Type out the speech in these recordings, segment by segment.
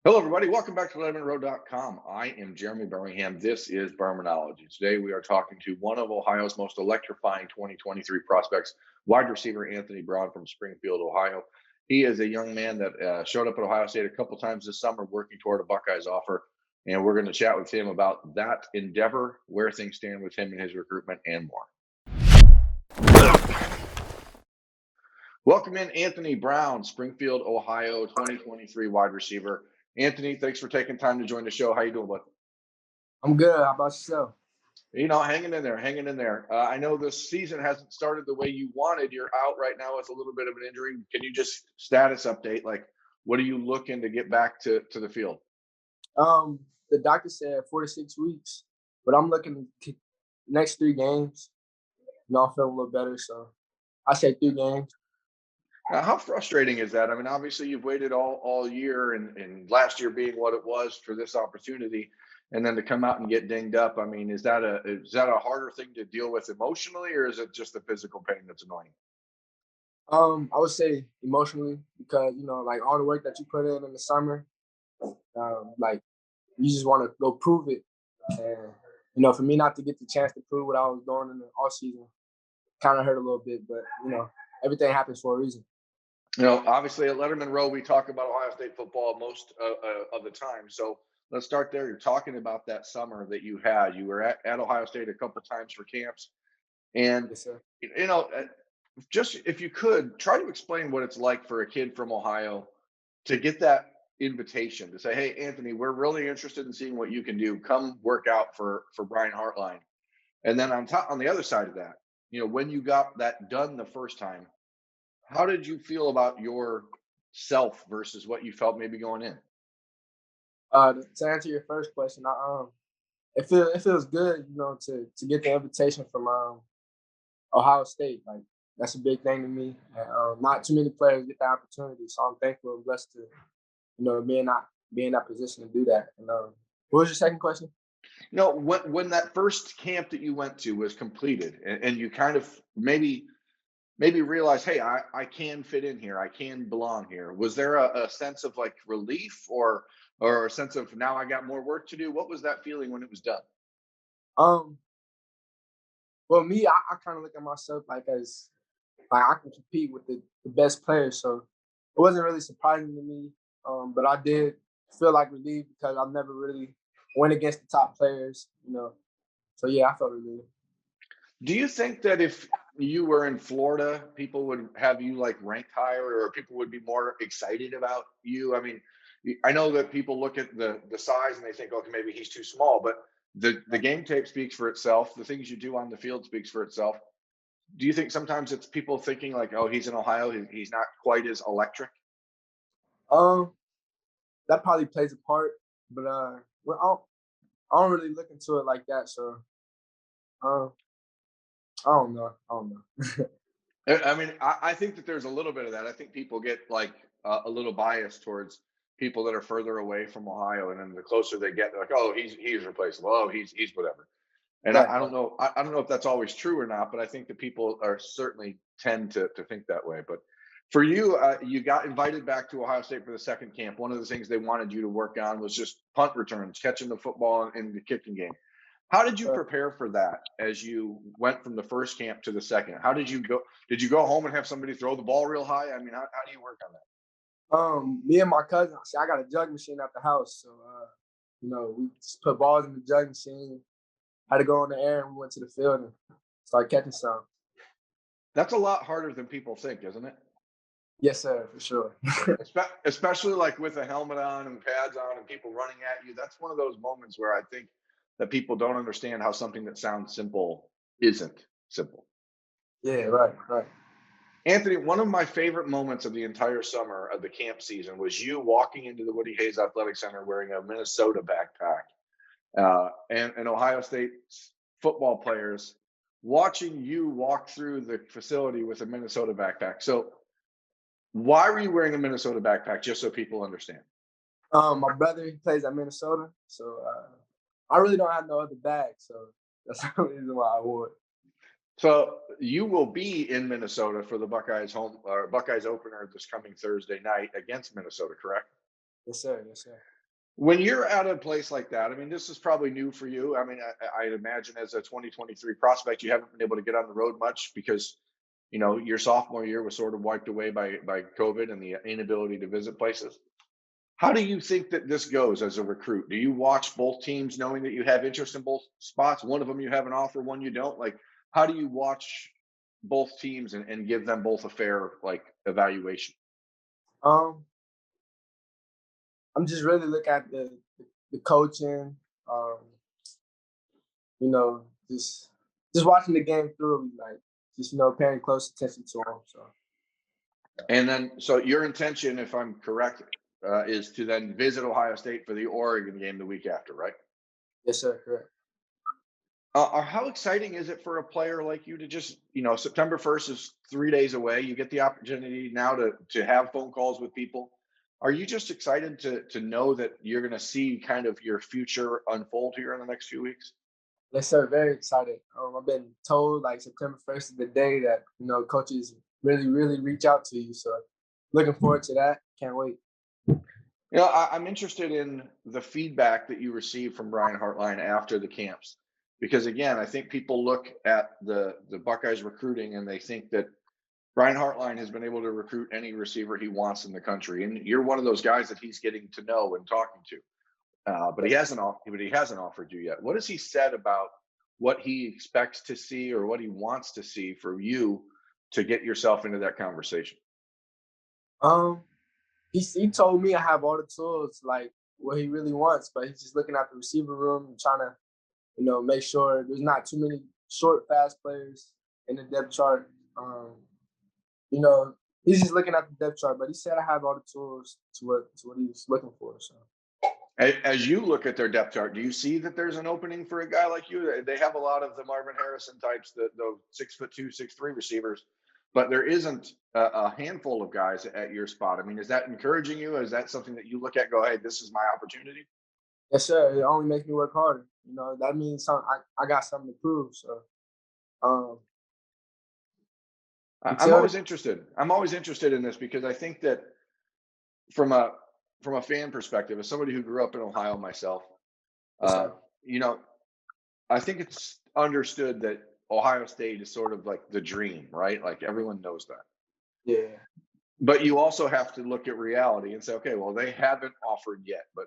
Hello, everybody. Welcome back to LettermenRow.com. I am Jeremy Birmingham. This is Birminology. Today, we are talking to one of Ohio's most electrifying 2023 prospects, wide receiver Anthony Brown from Springfield, Ohio. He is a young man that showed up at Ohio State a couple times this summer working toward a Buckeyes offer. And we're going to chat with him about that endeavor, where things stand with him and his recruitment, and more. Welcome in Anthony Brown, Springfield, Ohio, 2023 wide receiver. Anthony, thanks for taking time to join the show. How you doing, bud? I'm good. How about yourself? Hanging in there, hanging in there. I know this season hasn't started the way you wanted. You're out right now with a little bit of an injury. Can you just status update? Like, what are you looking to get back to the field? The doctor said 4 to 6 weeks, but I'm looking to next 3 games. I'm feeling a little better, so I say 3 games. Now, how frustrating is that? I mean, obviously you've waited all year, and last year being what it was for this opportunity, and then to come out and get dinged up. I mean, is that a harder thing to deal with emotionally, or is it just the physical pain that's annoying? I would say emotionally because like all the work that you put in the summer, like you just want to go prove it, and for me not to get the chance to prove what I was doing in the off season, kind of hurt a little bit. But everything happens for a reason. Obviously at Lettermen Row, we talk about Ohio State football most of the time. So let's start there. You're talking about that summer that you had. You were at Ohio State a couple times for camps. And, Yes, sir. you know, uh, just if you could try to explain what it's like for a kid from Ohio to get that invitation to say, hey, Anthony, we're really interested in seeing what you can do. Come work out for Brian Hartline. And then on the other side of that, when you got that done the first time, how did you feel about your self versus what you felt maybe going in? To answer your first question, it feels good, to get the invitation from Ohio State. Like that's a big thing to me. And, not too many players get the opportunity, so I'm thankful and blessed to be in that position to do that. And what was your second question? When that first camp that you went to was completed, and you kind of maybe realize, hey, I can fit in here, I can belong here. Was there a sense of like relief, or a sense of now I got more work to do? What was that feeling when it was done? Um, well, me, I kind of look at myself like as like I can compete with the best players, so it wasn't really surprising to me. But I did feel like relieved because I've never really went against the top players. So yeah, I felt relieved. Do you think that if you were in Florida, people would have you like ranked higher, or people would be more excited about you? I mean, I know that people look at the size and they think, okay, maybe he's too small, but the game tape speaks for itself. The things you do on the field speaks for itself. Do you think sometimes it's people thinking like, oh, he's in Ohio, he's not quite as electric? Um, that probably plays a part, but well, I don't really look into it like that. So um, I don't know. I don't know. I mean, I think that there's a little bit of that. I think people get like a little biased towards people that are further away from Ohio, and then the closer they get, they're like, oh, he's replaceable. Oh, he's whatever. And Right. I don't know. I don't know if that's always true or not, but I think that people are certainly tend to think that way. But for you, you got invited back to Ohio State for the second camp. One of the things they wanted you to work on was just punt returns, catching the football in the kicking game. How did you Right. prepare for that as you went from the first camp to the second? How did you go? Did you go home and have somebody throw the ball real high? I mean, how do you work on that? Me and my cousin, see, I got a jug machine at the house, so we just put balls in the jug machine. Had to go in the air, and we went to the field and started catching some. That's a lot harder than people think, isn't it? Yes, sir, for sure. Especially like with a helmet on and pads on and people running at you. That's one of those moments where I think that people don't understand how something that sounds simple isn't simple. Yeah, right, right. Anthony, one of my favorite moments of the entire summer of the camp season was you walking into the Woody Hayes Athletic Center wearing a Minnesota backpack, and Ohio State football players watching you walk through the facility with a Minnesota backpack. So, why were you wearing a Minnesota backpack? Just so people understand. My brother he plays at Minnesota, so I really don't have no other bag, so that's the reason why I wore it. So you will be in Minnesota for the Buckeyes home or Buckeyes opener this coming Thursday night against Minnesota, correct? Yes, sir. Yes, sir. When you're at a place like that, I mean, this is probably new for you. I mean, I'd imagine as a 2023 prospect, you haven't been able to get on the road much because, your sophomore year was sort of wiped away by COVID and the inability to visit places. How do you think that this goes as a recruit? Do you watch both teams knowing that you have interest in both spots? One of them you have an offer, one you don't. Like, how do you watch both teams and give them both a fair like evaluation? Um, I'm just really looking at the coaching, um, you know, just watching the game through, like just paying close attention to them. So And then, so your intention, if I'm correct, is to then visit Ohio State for the Oregon game the week after, right? yes, sir, correct. How exciting is it for a player like you to just, September 1st is 3 days away. You get the opportunity now to have phone calls with people. Are you just excited to know that you're going to see kind of your future unfold here in the next few weeks? Yes, sir. Very excited. I've been told like September 1st is the day that coaches really reach out to you. So looking forward to that. Can't wait. I'm interested in the feedback that you received from Brian Hartline after the camps, because again, I think people look at the Buckeyes recruiting and they think that Brian Hartline has been able to recruit any receiver he wants in the country, and you're one of those guys that he's getting to know and talking to. But he hasn't offered you yet. What has he said about what he expects to see or what he wants to see for you to get yourself into that conversation? Um, he told me I have all the tools, like what he really wants, but he's just looking at the receiver room and trying to make sure there's not too many short, fast players in the depth chart. You know, he's just looking at the depth chart, but he said I have all the tools to what he's looking for. So As you look at their depth chart, do you see that there's an opening for a guy like you? They have a lot of the Marvin Harrison types, the 6'2", 6'3" receivers, but there isn't a handful of guys at your spot. I mean, is that encouraging you? Is that something that you look at, go, hey, this is my opportunity? yes, sir. It only makes me work harder. That means I got something to prove. So um, I'm until then, always interested. I'm always interested in this because I think that from a from a fan perspective, as somebody who grew up in Ohio myself, yes, uh, sir. you know, I think it's understood that Ohio State is sort of like the dream, right? Like everyone knows that. Yeah. But you also have to look at reality and say, okay, well, they haven't offered yet, but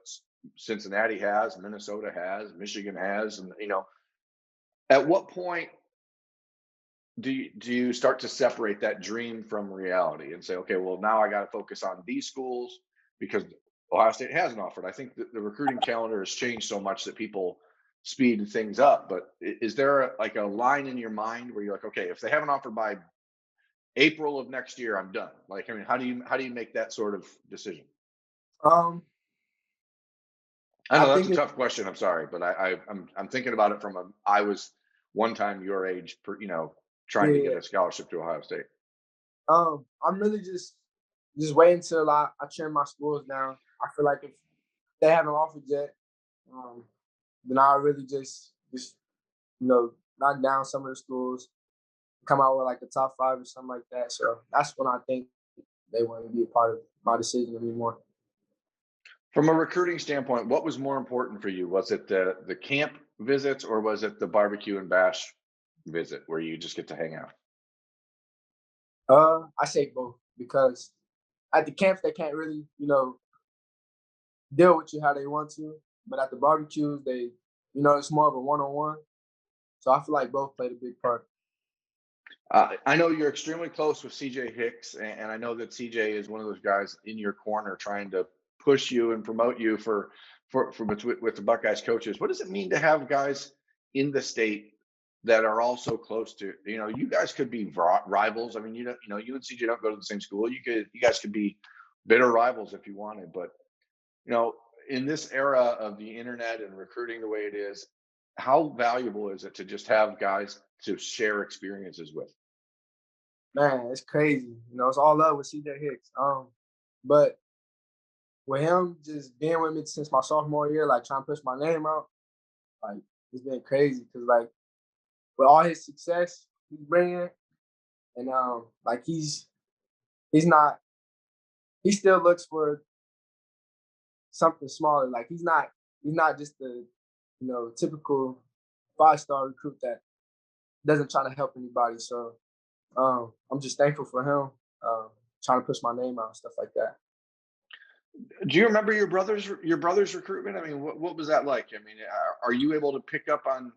Cincinnati has, Minnesota has, Michigan has, and at what point do you start to separate that dream from reality and say, okay, well, now I got to focus on these schools because Ohio State hasn't offered. I think that the recruiting calendar has changed so much that people speed things up. But is there like a line in your mind where you're like, okay, if they haven't offered by April of next year, I'm done. Like, I mean, how do you make that sort of decision? Um, I I know that's think a it. tough question. I'm sorry, but I'm thinking about it from I was one time your age, trying to get Yeah. a scholarship to Ohio State. I'm really just waiting till I trim my schools down. I feel like if they haven't offered yet, um, then I really just knock down some of the schools, come out with like a top five or something like that. So that's when I think they want to be a part of my decision anymore. From a recruiting standpoint, what was more important for you? Was it the camp visits or was it the barbecue and bash visit where you just get to hang out? I say both because at the camps they can't really deal with you how they want to, but at the barbecues it's more of a one-on-one. So I feel like both played a big part. I know you're extremely close with CJ Hicks, and I know that CJ is one of those guys in your corner trying to push you and promote you for with the Buckeyes coaches. What does it mean to have guys in the state that are also close to? You guys could be rivals. I mean, you and CJ don't go to the same school. You guys could be bitter rivals if you wanted, but you know, in this era of the internet and recruiting the way it is, how valuable is it to just have guys to share experiences with? Man, it's crazy. It's all love with CJ Hicks. But with him just being with me since my sophomore year, like trying to push my name out, like it's been crazy because like with all his success he's bringing, and like he's not he still looks for something smaller. Like he's not just the typical 5-star recruit that doesn't try to help anybody. So I'm just thankful for him trying to push my name out and stuff like that. Do you remember your brother's recruitment? I mean, what was that like? I mean, are you able to pick up on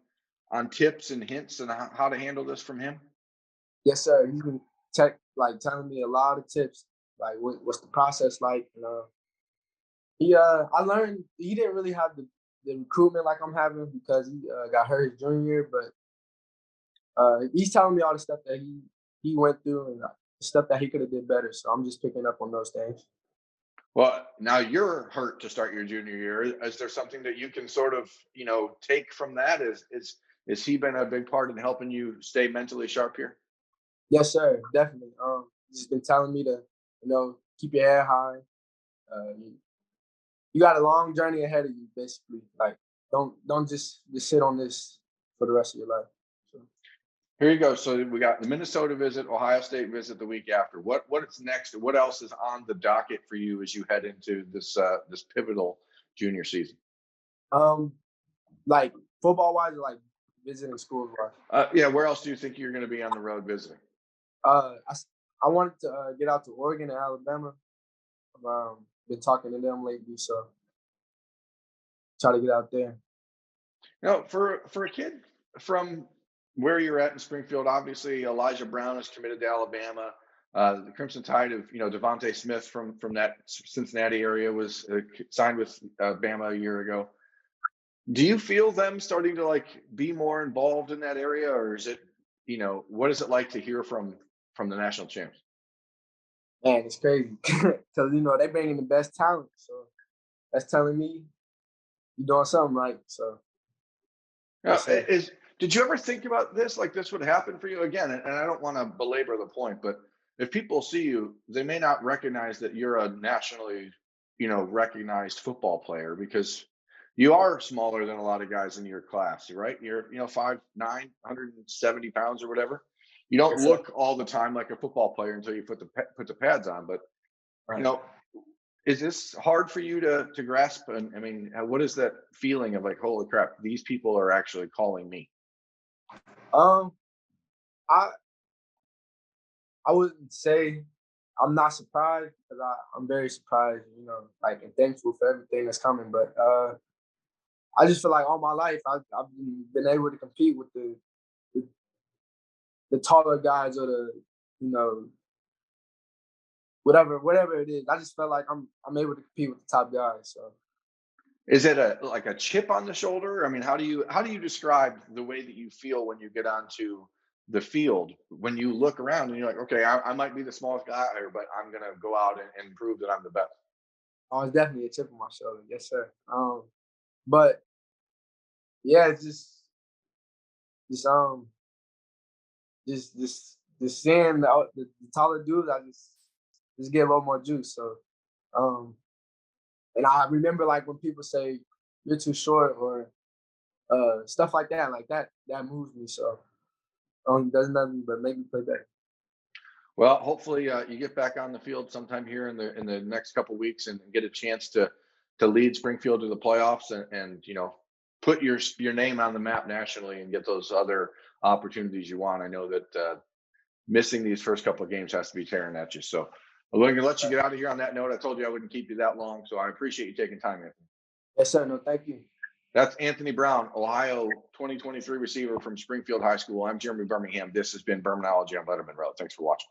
tips and hints and how to handle this from him? Yes, sir. He's been telling me a lot of tips, like what's the process like. I learned he didn't really have the recruitment like I'm having because he got hurt his junior year, but he's telling me all the stuff that he went through and stuff that he could have did better. So I'm just picking up on those things. Well, now you're hurt to start your junior year. Is there something that you can sort of, take from that? Is he been a big part in helping you stay mentally sharp here? Yes, sir. Definitely. He's been telling me to keep your head high. You got a long journey ahead of you, basically. Like don't just sit on this for the rest of your life. So, Here you go. So we got the Minnesota visit, Ohio State visit the week after. What's next? What else is on the docket for you as you head into this pivotal junior season? um, like football wise, or like visiting schools wise. Yeah, where else do you think you're going to be on the road visiting? I wanted to get out to Oregon and Alabama. Been talking to them lately, so try to get out there. For a kid from where you're at in Springfield, obviously Elijah Brown is committed to Alabama. The Crimson Tide of Devontae Smith from that Cincinnati area was signed with Bama a year ago. Do you feel them starting to like be more involved in that area, or is it what is it like to hear from the national champs? Man, it's crazy because they bring in the best talent, so that's telling me you're doing something right. So Now, yes, sir. did you ever think about this? Like this would happen for you again? And I don't want to belabor the point, but if people see you, they may not recognize that you're a nationally, recognized football player because you are smaller than a lot of guys in your class, right? You're 5'9", 170 pounds or whatever. You don't Yes, sir. look all the time like a football player until you put the pads on. But you Right. know, is this hard for you to grasp? And I mean, what is that feeling of like, holy crap, these people are actually calling me? Um, I I wouldn't say I'm not surprised because I'm very surprised, like and thankful for everything that's coming. But I just feel like all my life I've been able to compete with the, the taller guys or the you know whatever it is. I just felt like I'm able to compete with the top guys. So Is it a chip on the shoulder? I mean, how do you describe the way that you feel when you get onto the field when you look around and you're like, okay, I might be the smallest guy here, but I'm gonna go out and prove that I'm the best. it's definitely a chip on my shoulder. Yes, sir. But yeah, it's just just seeing the taller dudes, I just get a little more juice. So um, and I remember like when people say you're too short or stuff like that moves me. So does nothing but make me play better. Well, hopefully you get back on the field sometime here in the next couple weeks and get a chance to lead Springfield to the playoffs and put your name on the map nationally and get those other opportunities you want. I know that missing these first couple of games has to be tearing at you. So I'm going to let you get out of here on that note. I told you I wouldn't keep you that long, so I appreciate you taking time, Anthony. Yes, sir. No, thank you. That's Anthony Brown, Ohio 2023 receiver from Springfield High School. I'm Jeremy Birmingham. This has been Birminology on Lettermen Row. Thanks for watching.